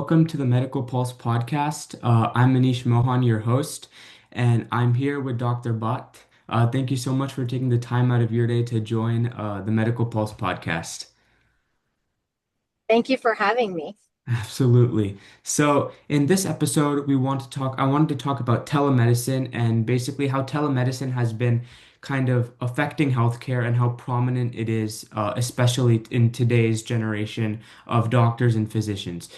welcome to the Medical Pulse podcast. I'm Manish Mohan, your host, and I'm here with Dr. Bhatt. Thank you so much for taking the time out of your day to join the Medical Pulse podcast. Thank you for having me. Absolutely. So, in this episode, I wanted to talk about telemedicine and basically how telemedicine has been kind of affecting healthcare and how prominent it is, especially in today's generation of doctors and physicians.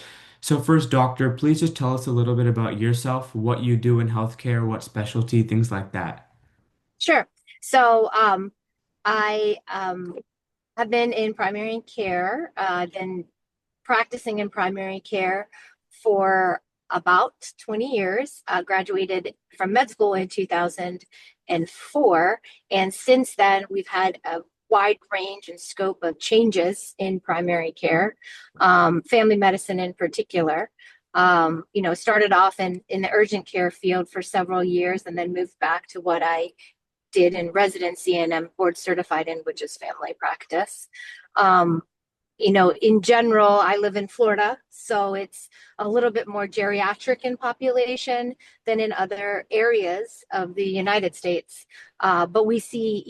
So, first, doctor, please just tell us a little bit about yourself, what you do in healthcare, what specialty, things like that. Sure. So, I have been in primary care, been practicing in primary care for about 20 years. Graduated from med school in 2004. And since then, we've had a wide range and scope of changes in primary care, family medicine in particular. Started off in the urgent care field for several years and then moved back to what I did in residency and I'm board certified in, which is family practice. Um, in general, I live in Florida, so it's a little bit more geriatric in population than in other areas of the United States. But we see,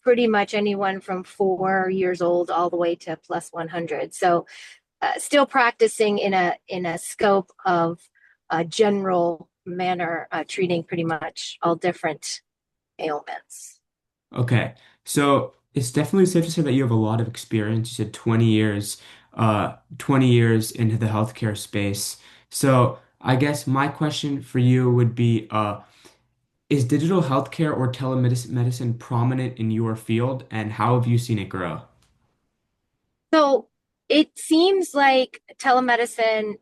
pretty much anyone from 4 years old all the way to plus 100. So still practicing in a scope of a general manner, treating pretty much all different ailments. Okay. So it's definitely safe to say that you have a lot of experience. You said 20 years into the healthcare space. So I guess my question for you would be, is digital healthcare or telemedicine prominent in your field, and how have you seen it grow? So it seems like telemedicine,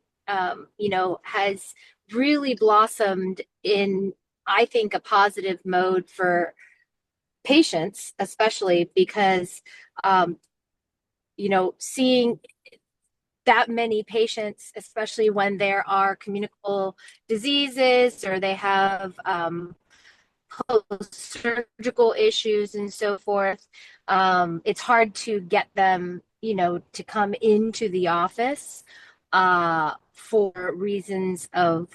has really blossomed in, I think, a positive mode for patients, especially because, um, seeing that many patients, especially when there are communicable diseases or they have post-surgical issues and so forth, it's hard to get them, to come into the office for reasons of,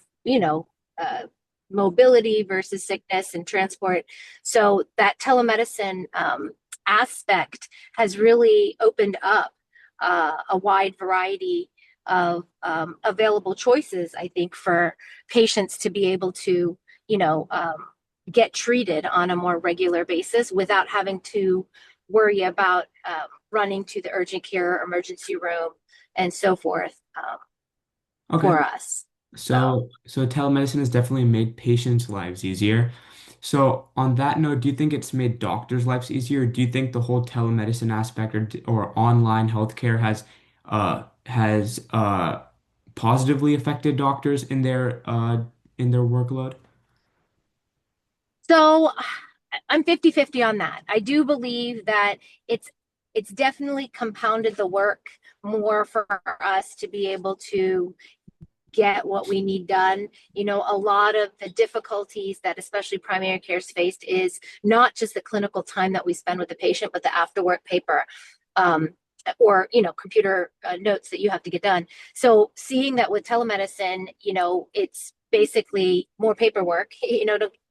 uh, mobility versus sickness and transport. So that telemedicine aspect has really opened up a wide variety of available choices, I think, for patients to be able to, get treated on a more regular basis without having to worry about running to the urgent care emergency room and so forth Okay. for us. So, So telemedicine has definitely made patients' lives easier. So on that note, do you think it's made doctors' lives easier? Do you think the whole telemedicine aspect or online healthcare has positively affected doctors in their workload? so I'm 50-50 on that. I do believe that it's it's definitely compounded the work more for us to be able to get what we need done. A lot of the difficulties that especially primary care's faced is not just the clinical time that we spend with the patient, but the after work paper. Um, or computer notes that you have to get done. So seeing that with telemedicine, it's basically more paperwork.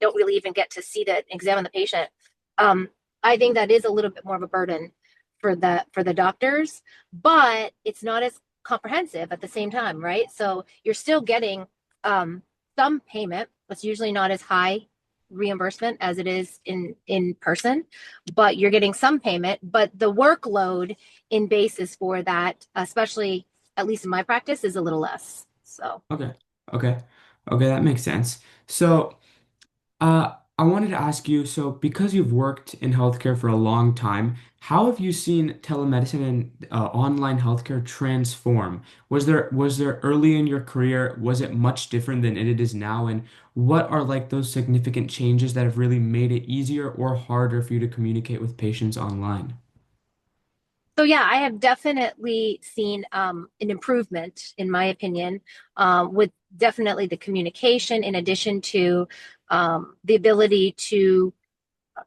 Don't really even get to see the examine the patient. um, I think that is a little bit more of a burden for the doctors, but it's not as comprehensive at the same time, right? So you're still getting some payment. It's usually not as high reimbursement as it is in person, but you're getting some payment. But the workload in basis for that, especially at least in my practice, is a little less. So. Okay. Okay. Okay, that makes sense. So I wanted to ask you, so because you've worked in healthcare for a long time, how have you seen telemedicine and online healthcare transform? Was there early in your career, was it much different than it is now? And what are like those significant changes that have really made it easier or harder for you to communicate with patients online? So yeah, I have definitely seen an improvement, in my opinion, with definitely the communication, in addition to the ability to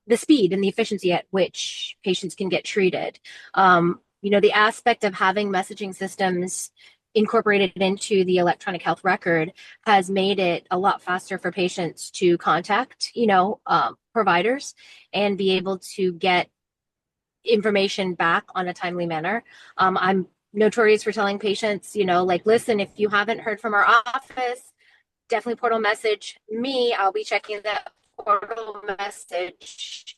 the speed and the efficiency at which patients can get treated. The aspect of having messaging systems incorporated into the electronic health record has made it a lot faster for patients to contact, providers and be able to get information back on a timely manner. I'm notorious for telling patients, like, listen, if you haven't heard from our office, definitely portal message me. I'll be checking that portal message,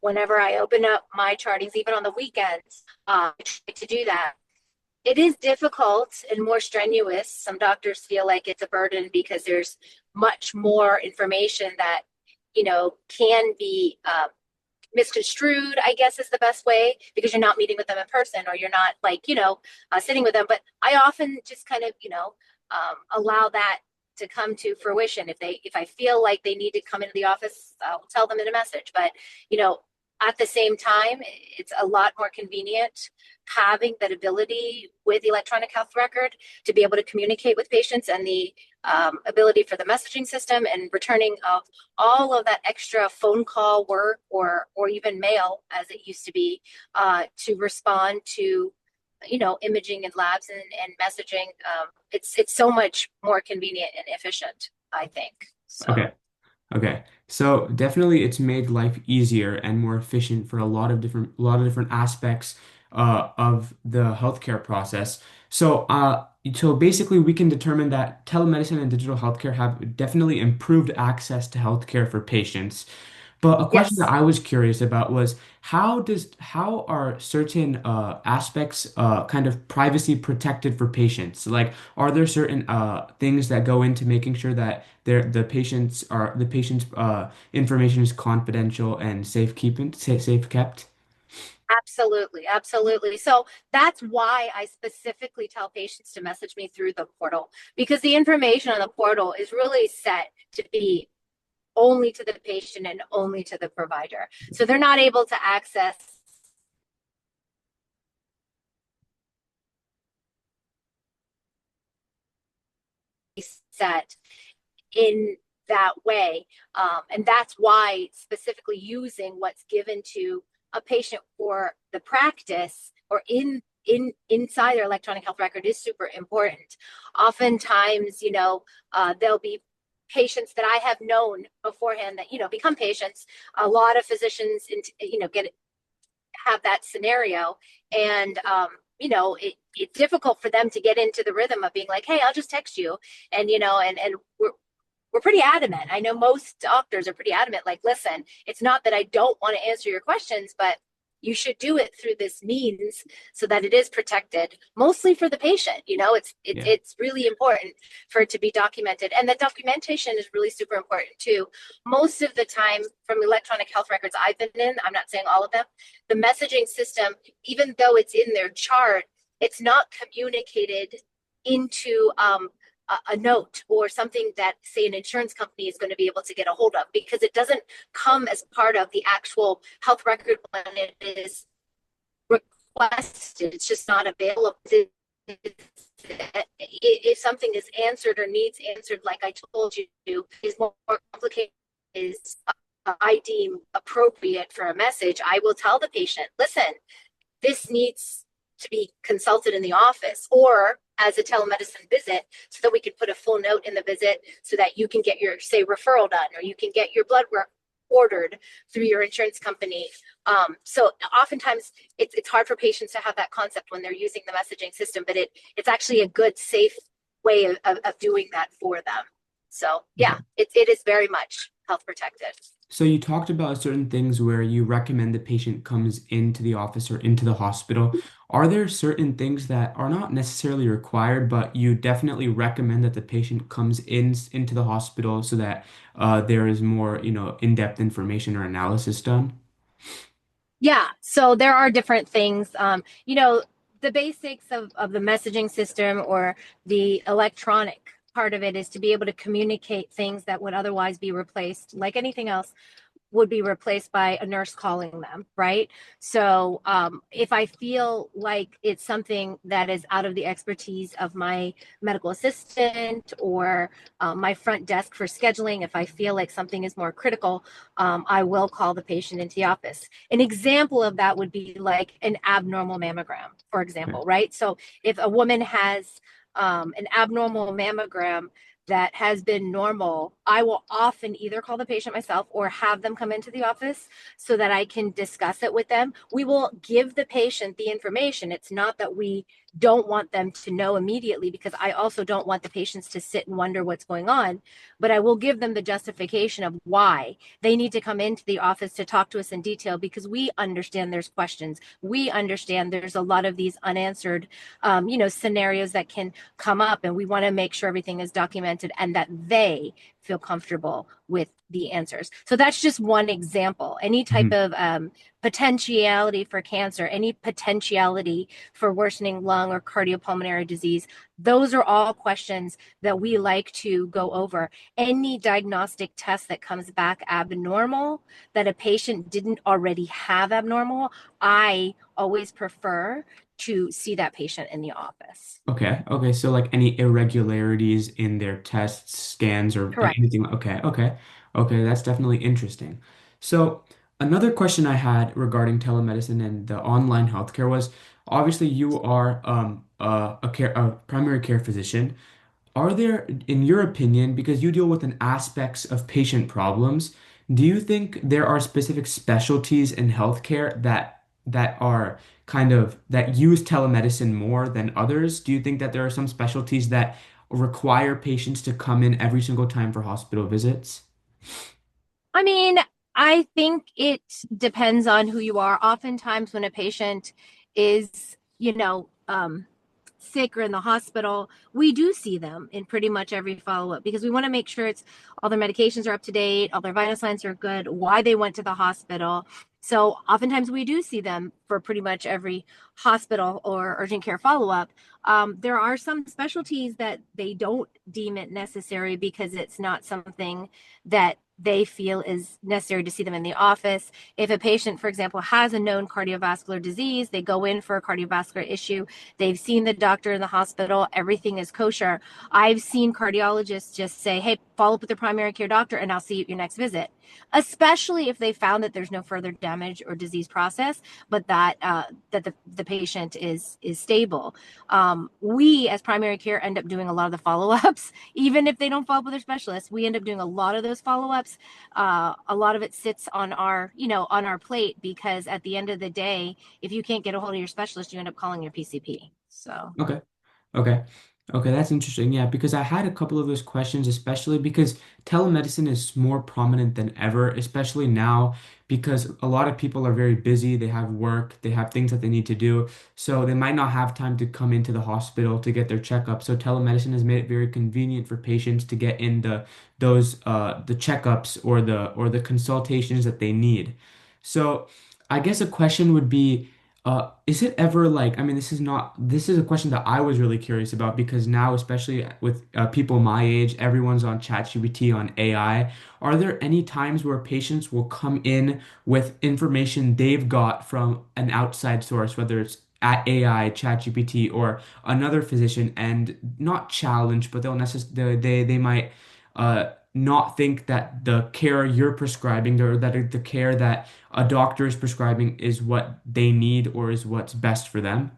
whenever I open up my chartings, even on the weekends, I try to do that. It is difficult and more strenuous. Some doctors feel like it's a burden because there's much more information that, can be misconstrued, I guess is the best way, because you're not meeting with them in person or you're not like, sitting with them. But I often just kind of, allow that to come to fruition. If I feel like they need to come into the office, I'll tell them in a message. But, at the same time, it's a lot more convenient having that ability with the electronic health record to be able to communicate with patients, and the ability for the messaging system and returning of all of that extra phone call work or even mail as it used to be, to respond to imaging and labs and messaging. It's so much more convenient and efficient, I think. So Okay. Okay. So definitely it's made life easier and more efficient for a lot of different aspects of the healthcare process. So basically we can determine that telemedicine and digital healthcare have definitely improved access to healthcare for patients. But a question that yes. I was curious about was how are certain aspects kind of privacy protected for patients? Like, are there certain things that go into making sure that the patient's information is confidential and safe kept? Absolutely, absolutely. So that's why I specifically tell patients to message me through the portal, because the information on the portal is really set to be only to the patient and only to the provider. So they're not able to access set in that way. And that's why specifically using what's given to a patient for the practice or inside their electronic health record is super important. Oftentimes, there'll be patients that I have known beforehand that, become patients. A lot of physicians, get have that scenario. And, it's difficult for them to get into the rhythm of being like, hey, I'll just text you. And, and we're pretty adamant. I know most doctors are pretty adamant, like, listen, it's not that I don't want to answer your questions, but you should do it through this means so that it is protected, mostly for the patient. Yeah. It's really important for it to be documented. And the documentation is really super important too. Most of the time from electronic health records I've been in, I'm not saying all of them, the messaging system, even though it's in their chart, it's not communicated into a note or something that, say, an insurance company is going to be able to get a hold of, because it doesn't come as part of the actual health record when it is requested. It's just not available. If something is answered or needs answered, like I told you, is more complicated, is I deem appropriate for a message, I will tell the patient, listen, this needs to be consulted in the office or as a telemedicine visit, so that we could put a full note in the visit so that you can get your, say, referral done, or you can get your blood work ordered through your insurance company. So oftentimes it's hard for patients to have that concept when they're using the messaging system, but it's actually a good, safe way of doing that for them. So yeah, Okay. it is very much health protected. So you talked about certain things where you recommend the patient comes into the office or into the hospital. Are there certain things that are not necessarily required, but you definitely recommend that the patient comes into the hospital so that there is more, in-depth information or analysis done? Yeah, so there are different things. The basics of the messaging system or the electronic part of it is to be able to communicate things that would otherwise be replaced, like anything else, would be replaced by a nurse calling them, right? So if I feel like it's something that is out of the expertise of my medical assistant or my front desk for scheduling, if I feel like something is more critical, I will call the patient into the office. An example of that would be like an abnormal mammogram, for Okay. example, right? So if a woman has an abnormal mammogram that has been normal, I will often either call the patient myself or have them come into the office so that I can discuss it with them. We will give the patient the information. It's not that we don't want them to know immediately, because I also don't want the patients to sit and wonder what's going on, but I will give them the justification of why they need to come into the office to talk to us in detail, because we understand there's questions. We understand there's a lot of these unanswered, scenarios that can come up, and we want to make sure everything is documented and that they feel comfortable with the answers. So that's just one example. Any type Mhm. of potentiality for cancer, any potentiality for worsening lung or cardiopulmonary disease, those are all questions that we like to go over. Any diagnostic test that comes back abnormal that a patient didn't already have abnormal, I always prefer to see that patient in the office. Okay. Okay. So like any irregularities in their tests, scans, or Correct. anything. Okay. Okay. Okay. That's definitely interesting. So another question I had regarding telemedicine and the online healthcare was obviously you are a primary care physician. Are there, in your opinion, because you deal with an aspects of patient problems, do you think there are specific specialties in healthcare that are kind of that use telemedicine more than others? Do you think that there are some specialties that require patients to come in every single time for hospital visits? I mean, I think it depends on who you are. Oftentimes, when a patient is, sick or in the hospital, we do see them in pretty much every follow up, because we want to make sure it's all their medications are up to date, all their vital signs are good, why they went to the hospital. So oftentimes we do see them for pretty much every hospital or urgent care follow up. There are some specialties that they don't deem it necessary because it's not something that they feel is necessary to see them in the office. If a patient, for example, has a known cardiovascular disease, they go in for a cardiovascular issue, they've seen the doctor in the hospital, everything is kosher. I've seen cardiologists just say, hey, follow up with the primary care doctor and I'll see you at your next visit, especially if they found that there's no further damage or disease process, but that the patient is stable. We as primary care end up doing a lot of the follow-ups. Even if they don't follow up with their specialist, we end up doing a lot of those follow-ups. A lot of it sits on our plate, because at the end of the day, if you can't get a hold of your specialist, you end up calling your PCP. So Okay. Okay. Okay, that's interesting. Yeah, because I had a couple of those questions, especially because telemedicine is more prominent than ever, especially now because a lot of people are very busy. They have work, they have things that they need to do. So they might not have time to come into the hospital to get their checkup. So telemedicine has made it very convenient for patients to get in the checkups or the consultations that they need. So I guess a question would be is it ever like, I mean, this is a question that I was really curious about because now, especially with people my age, everyone's on ChatGPT, on AI. Are there any times where patients will come in with information they've got from an outside source, whether it's at AI, ChatGPT, or another physician, and not challenge, but they might not think that the care you're prescribing or that the care that a doctor is prescribing is what they need or is what's best for them.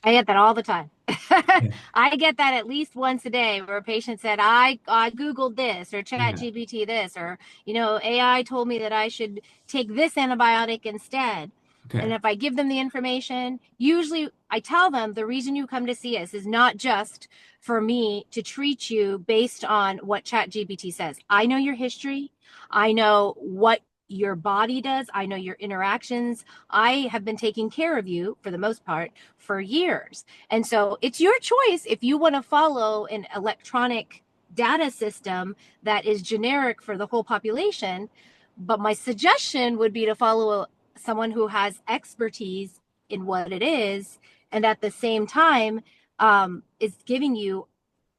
I get that all the time. Yeah. I get that at least once a day, where a patient said, I Googled this, or Chat Yeah. GPT this, or, AI told me that I should take this antibiotic instead. Okay. And if I give them the information, usually I tell them the reason you come to see us is not just for me to treat you based on what Chat GPT says. I know your history. I know what your body does. I know your interactions. I have been taking care of you for the most part for years. And so it's your choice if you want to follow an electronic data system that is generic for the whole population. But my suggestion would be to follow someone who has expertise in what it is, and at the same time is giving you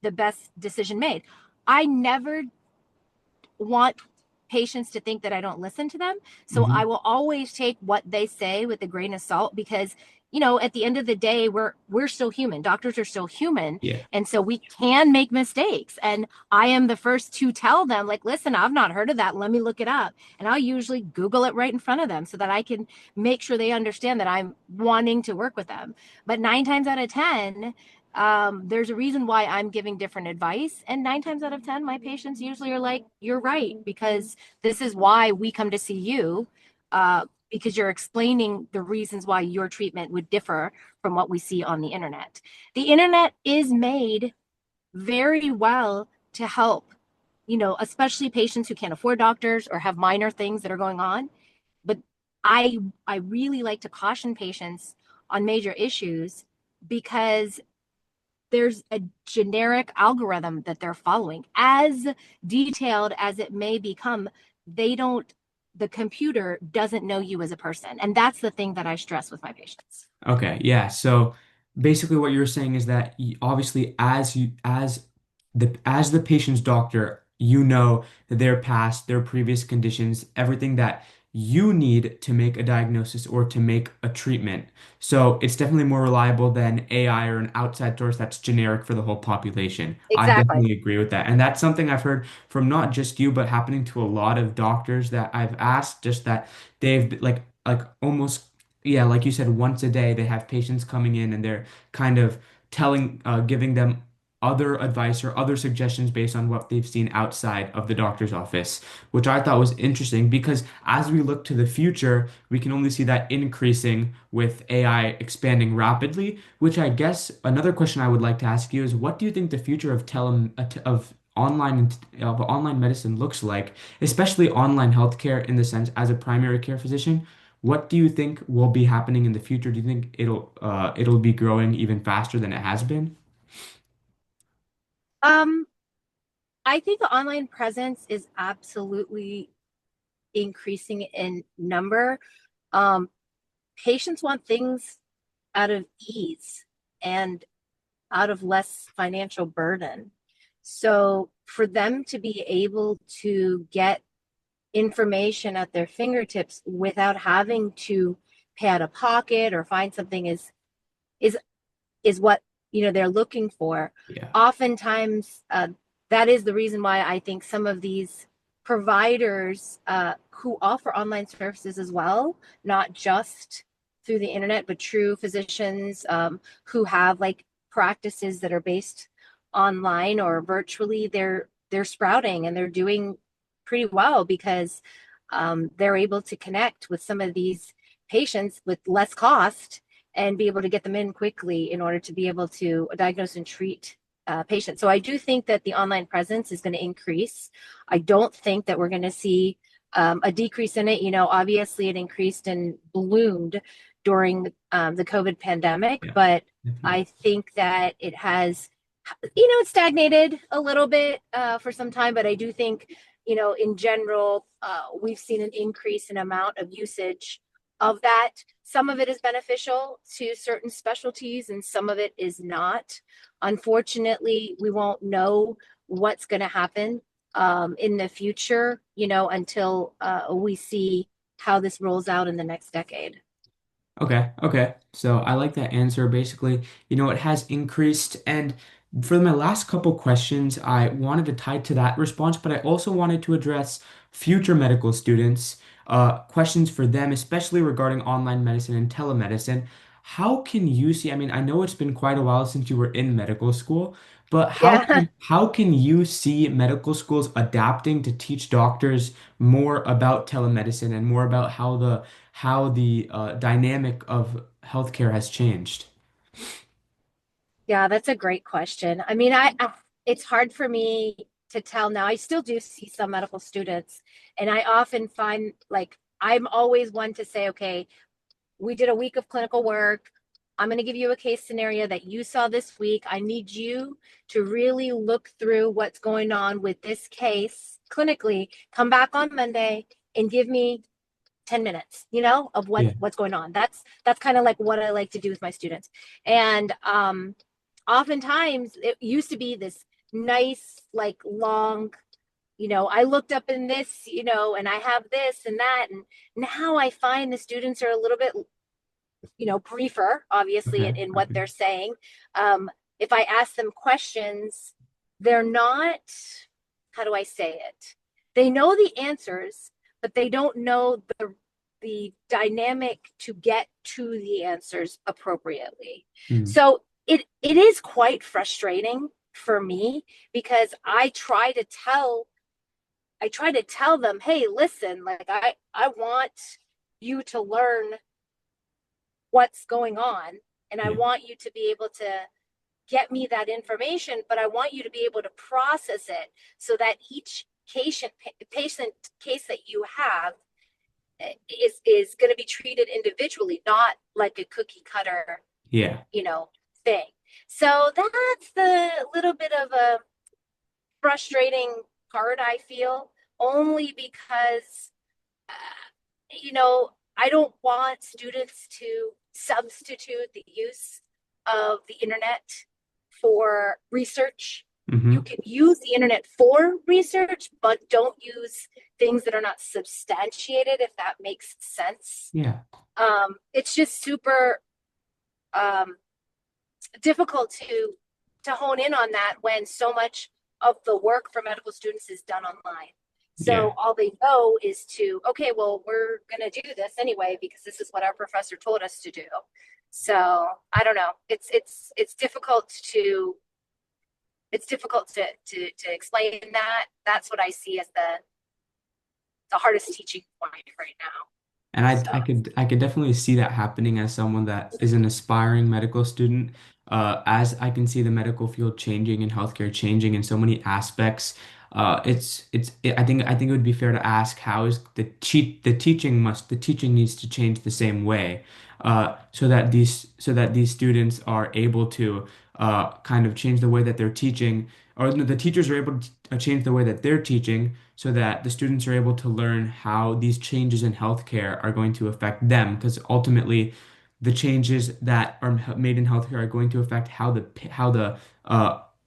the best decision made. I never want patients to think that I don't listen to them. So I Hmm. will always take what they say with a grain of salt because at the end of the day, we're still human. Doctors are still human, Yeah. and so we can make mistakes. And I am the first to tell them, like, listen, I've not heard of that. Let me look it up. And I'll usually Google it right in front of them so that I can make sure they understand that I'm wanting to work with them. But 9 times out of 10, there's a reason why I'm giving different advice. And 9 times out of 10, my patients usually are like, you're right, because this is why we come to see you. Because you're explaining the reasons why your treatment would differ from what we see on the internet. The internet is made very well to help, especially patients who can't afford doctors or have minor things that are going on. But I really like to caution patients on major issues because there's a generic algorithm that they're following. As detailed as it may become, they don't, the computer doesn't know you as a person. And that's the thing that I stress with my patients. Okay, yeah. So basically what you're saying is that obviously as the patient's doctor, you know their past, their previous conditions, everything that you need to make a diagnosis or to make a treatment. So it's definitely more reliable than AI or an outside source that's generic for the whole population. I Exactly. definitely agree with that. And that's something I've heard from not just you, but happening to a lot of doctors that I've asked, just that they've like almost, yeah, like you said, once a day they have patients coming in and they're kind of giving them other advice or other suggestions based on what they've seen outside of the doctor's office, which I thought was interesting because as we look to the future, we can only see that increasing with AI expanding rapidly, which I guess another question I would like to ask you is what do you think the future of online medicine looks like, especially online healthcare in the sense as a primary care physician? What do you think will be happening in the future? Do you think it'll be growing even faster than it has been? Um, I think the online presence is absolutely increasing in number. Um, Patients want things out of ease and out of less financial burden. So for them to be able to get information at their fingertips without having to pay out of pocket or find something is is what they're looking for. Yeah. Oftentimes, that is the reason why I think some of these providers who offer online services as well, not just through the internet, but true physicians who have like practices that are based online or virtually, they're sprouting and they're doing pretty well because they're able to connect with some of these patients with less cost and be able to get them in quickly in order to be able to diagnose and treat patients. So I do think that the online presence is going to increase. I don't think that we're going to see a decrease in it. Obviously it increased and ballooned during the COVID pandemic, Yeah, but I definitely. think that it has, it stagnated a little bit for some time, but I do think, in general, we've seen an increase in amount of usage of that. Some of it is beneficial to certain specialties and some of it is not. Unfortunately, we won't know what's going to happen in the future, until we see how this rolls out in the next decade. Okay, okay. So I like that answer. Basically, it has increased. And for my last couple questions, I wanted to tie to that response, but I also wanted to address future medical students, questions for them, especially regarding online medicine and telemedicine. How can you see, I mean, I know it's been quite a while since you were in medical school, but Yeah. how can you see medical schools adapting to teach doctors more about telemedicine and more about how the dynamic of healthcare has changed. Yeah, that's a great question. I mean, it's hard for me to tell now. I still do see some medical students, and I often find like I'm always one to say, okay, we did a week of clinical work. I'm going to give you a case scenario that you saw this week. I need you to really look through what's going on with this case clinically. Come back on Monday and give me 10 minutes, of Yeah. what's going on. That's kind of like what I like to do with my students. And oftentimes it used to be this nice, like long, I looked up in this, and I have this and that. And now I find the students are a little bit, briefer, obviously, Okay. in what Okay. they're saying. Um, if I ask them questions, they're not, how do I say it? They know the answers, but they don't know the dynamic to get to the answers appropriately. Mm. So it is quite frustrating for me because I try to tell them, hey, listen, like I want you to learn what's going on, and I Yeah. want you to be able to get me that information, but I want you to be able to process it so that each patient case that you have is going to be treated individually, not like a cookie cutter, Yeah. you know, thing. So that's the little bit of a frustrating part I feel, only because I don't want students to substitute the use of the internet for research. You Hmm. can use the internet for research, but don't use things that are not substantiated, if that makes sense. Yeah. It's just super um, difficult to hone in on that when so much of the work for medical students is done online. Yeah. So all they know is to, okay, well, we're going to do this anyway because this is what our professor told us to do. So I don't know. It's difficult to explain that. That's what I see as the hardest teaching point right now. And I, So I could I could definitely see that happening as someone that is an aspiring medical student. As I can see the medical field changing and healthcare changing in so many aspects. I think it would be fair to ask how is the teaching needs to change the same way, so that these students are able to kind of change the way that they're teaching, or no, the teachers are able to change the way that they're teaching so that the students are able to learn how these changes in healthcare are going to affect them. Because ultimately, the changes that are made in healthcare are going to affect how the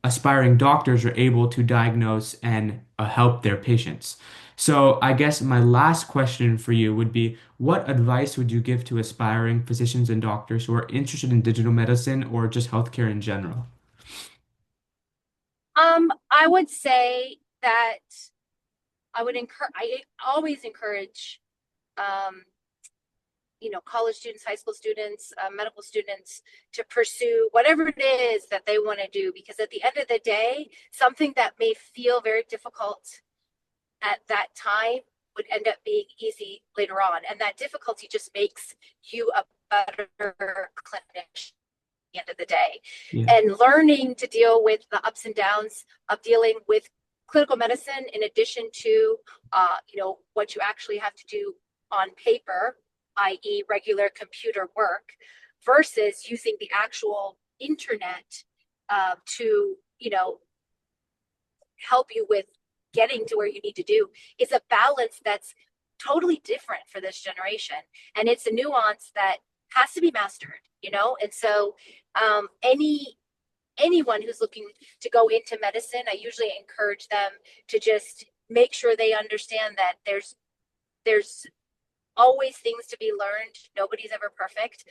aspiring doctors are able to diagnose and help their patients. So I guess my last question for you would be, what advice would you give to aspiring physicians and doctors who are interested in digital medicine or just healthcare in general? I would say that I always encourage um, college students, high school students, medical students to pursue whatever it is that they want to do. Because at the end of the day, something that may feel very difficult at that time would end up being easy later on. And that difficulty just makes you a better clinician at the end of the day. Yeah. And learning to deal with the ups and downs of dealing with clinical medicine, in addition to what you actually have to do on paper, i.e., regular computer work, versus using the actual internet to help you with getting to where you need to do, is a balance that's totally different for this generation. And it's a nuance that has to be mastered. And so anyone who's looking to go into medicine, I usually encourage them to just make sure they understand that there's always things to be learned. Nobody's ever perfect.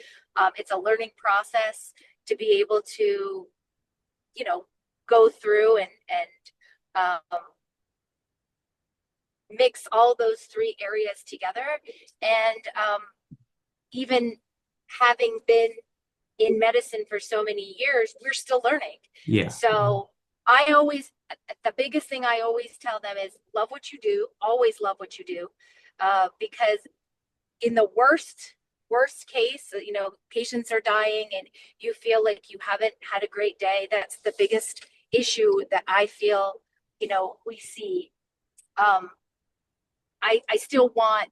It's a learning process to be able to, go through and mix all those three areas together. And even having been in medicine for so many years, we're still learning. Yeah. So the biggest thing I always tell them is love what you do, always love what you do, because in the worst case, patients are dying and you feel like you haven't had a great day. That's the biggest issue that I feel, we see. Um, I still want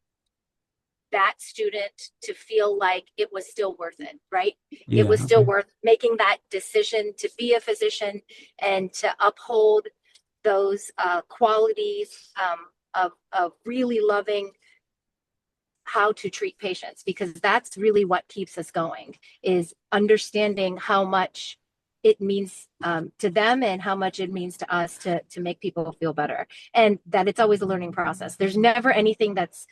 that student to feel like it was still worth it, right? It Yeah. was still Okay. worth making that decision to be a physician and to uphold those qualities of really loving how to treat patients, because that's really what keeps us going, is understanding how much it means to them and how much it means to us to make people feel better, and that it's always a learning process. There's never anything that's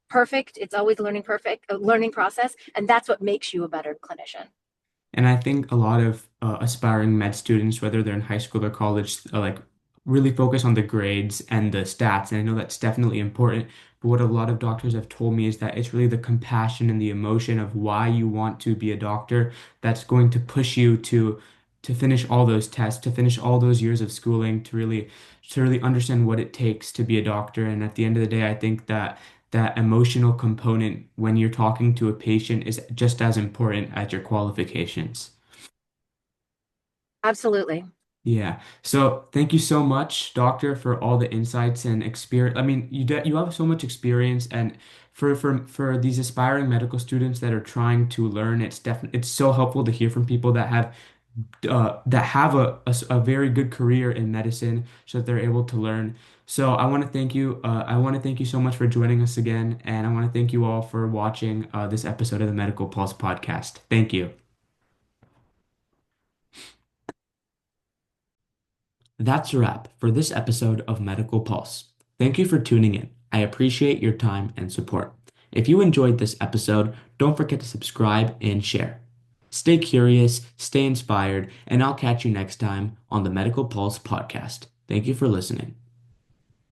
perfect. It's always a learning process, and that's what makes you a better clinician. And I think a lot of aspiring med students, whether they're in high school or college, like really focus on the grades and the stats. And I know that's definitely important. But what a lot of doctors have told me is that it's really the compassion and the emotion of why you want to be a doctor that's going to push you to finish all those tests, to finish all those years of schooling, to really understand what it takes to be a doctor. And at the end of the day, I think that that emotional component when you're talking to a patient is just as important as your qualifications. Absolutely. Yeah. So thank you so much, doctor, for all the insights and experience. I mean, you have so much experience, and for these aspiring medical students that are trying to learn, it's so helpful to hear from people that have a very good career in medicine so that they're able to learn. So I want to thank you. I want to thank you so much for joining us again, and I want to thank you all for watching this episode of the Medical Pulse podcast. Thank you. That's a wrap for this episode of Medical Pulse. Thank you for tuning in. I appreciate your time and support. If you enjoyed this episode, don't forget to subscribe and share. Stay curious, stay inspired, and I'll catch you next time on the Medical Pulse podcast. Thank you for listening.